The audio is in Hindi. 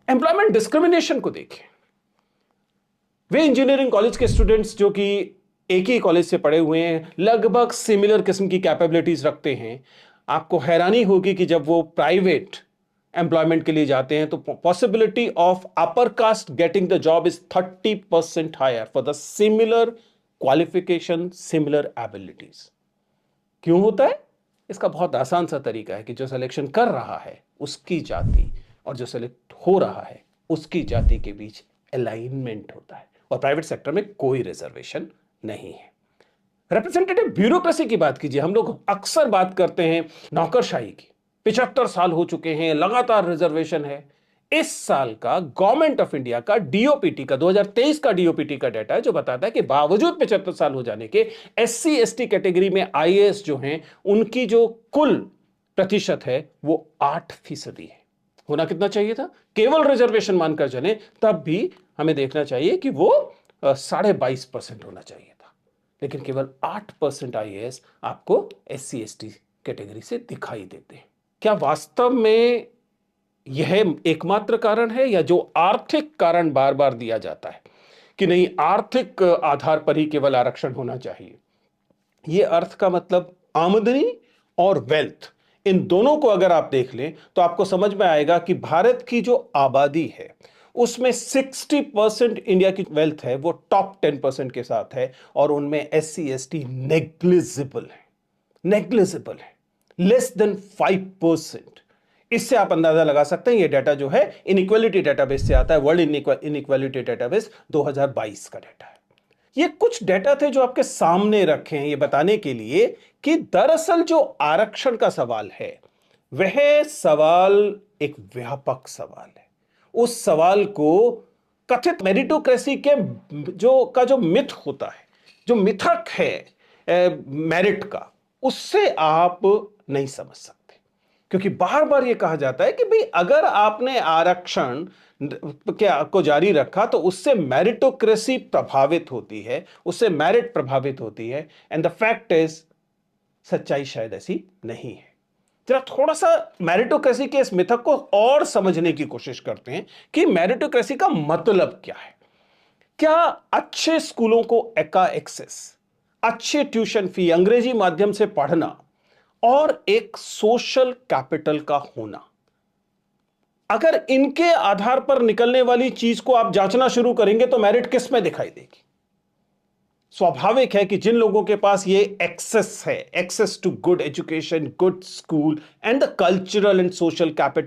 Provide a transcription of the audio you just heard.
एम्प्लॉयमेंट डिस्क्रिमिनेशन को देखें। वे इंजीनियरिंग कॉलेज के स्टूडेंट्स जो कि एक ही कॉलेज से पढ़े हुए हैं, लगभग सिमिलर किस्म की कैपेबिलिटीज रखते हैं, आपको हैरानी होगी कि जब वो प्राइवेट एम्प्लॉयमेंट के लिए जाते हैं तो possibility of upper caste getting the job is 30% higher for the similar qualification, similar abilities. क्यों होता है? इसका बहुत आसान सा तरीका है कि जो सिलेक्शन कर रहा है उसकी जाति और जो सिलेक्ट हो रहा है उसकी जाति के बीच अलाइनमेंट होता है, और प्राइवेट सेक्टर में कोई रिजर्वेशन नहीं है। रिप्रेजेंटेटिव ब्यूरोक्रेसी की बात कीजिए। हम लोग अक्सर बात करते हैं नौकरशाही की। 75 साल हो चुके हैं, लगातार रिजर्वेशन है। इस साल का गवर्नमेंट ऑफ इंडिया का डीओपीटी का 2023 का डीओपीटी का डाटा है जो बताता है कि बावजूद 75 साल हो जाने के एससी एसटी कैटेगरी में आईएएस जो हैं उनकी जो कुल प्रतिशत है वो 8% है। होना कितना चाहिए था? केवल रिजर्वेशन मानकर चले तब भी हमें देखना चाहिए कि वो 22.5% होना चाहिए था, लेकिन केवल 8% आईएएस आपको एससी एसटी कैटेगरी से दिखाई देते हैं। क्या वास्तव में यह एकमात्र कारण है, या जो आर्थिक कारण बार बार दिया जाता है कि नहीं आर्थिक आधार पर ही केवल आरक्षण होना चाहिए, यह अर्थ का मतलब आमदनी और वेल्थ, इन दोनों को अगर आप देख लें तो आपको समझ में आएगा कि भारत की जो आबादी है उसमें 60% इंडिया की वेल्थ है वो टॉप 10% के साथ है, और उनमें एससी एसटी नेग्लिजिबल है, नेग्लिजिबल है, लेस देन 5%। इससे आप अंदाजा लगा सकते हैं। यह डाटा जो है इनइक्वालिटी डेटाबेस से आता है, वर्ल्ड इनइक्वालिटी डेटाबेस 2022 का डाटा है। ये कुछ डेटा थे जो आपके सामने रखे हैं ये बताने के लिए कि दरअसल जो आरक्षण का सवाल है वह सवाल एक व्यापक सवाल है। उस सवाल को कथित मेरिटोक्रेसी के जो मिथ होता है, जो मिथक है मेरिट का, उससे आप नहीं समझ सकते। क्योंकि बार बार यह कहा जाता है कि भाई अगर आपने आरक्षण क्या को जारी रखा तो उससे मेरिटोक्रेसी प्रभावित होती है, उससे मेरिट प्रभावित होती है। एंड द फैक्ट इज, सच्चाई शायद ऐसी नहीं है। जरा थोड़ा सा मेरिटोक्रेसी के इस मिथक को और समझने की कोशिश करते हैं कि मेरिटोक्रेसी का मतलब क्या है। क्या अच्छे स्कूलों को एका एक्सेस, अच्छे ट्यूशन फी, अंग्रेजी माध्यम से पढ़ना और एक सोशल कैपिटल का होना, अगर इनके आधार पर निकलने वाली चीज को आप जांचना शुरू करेंगे तो मेरिट किस में दिखाई देगी? स्वाभाविक है कि जिन लोगों के पास ये एक्सेस है, access to good education, good school and the cultural and social capital,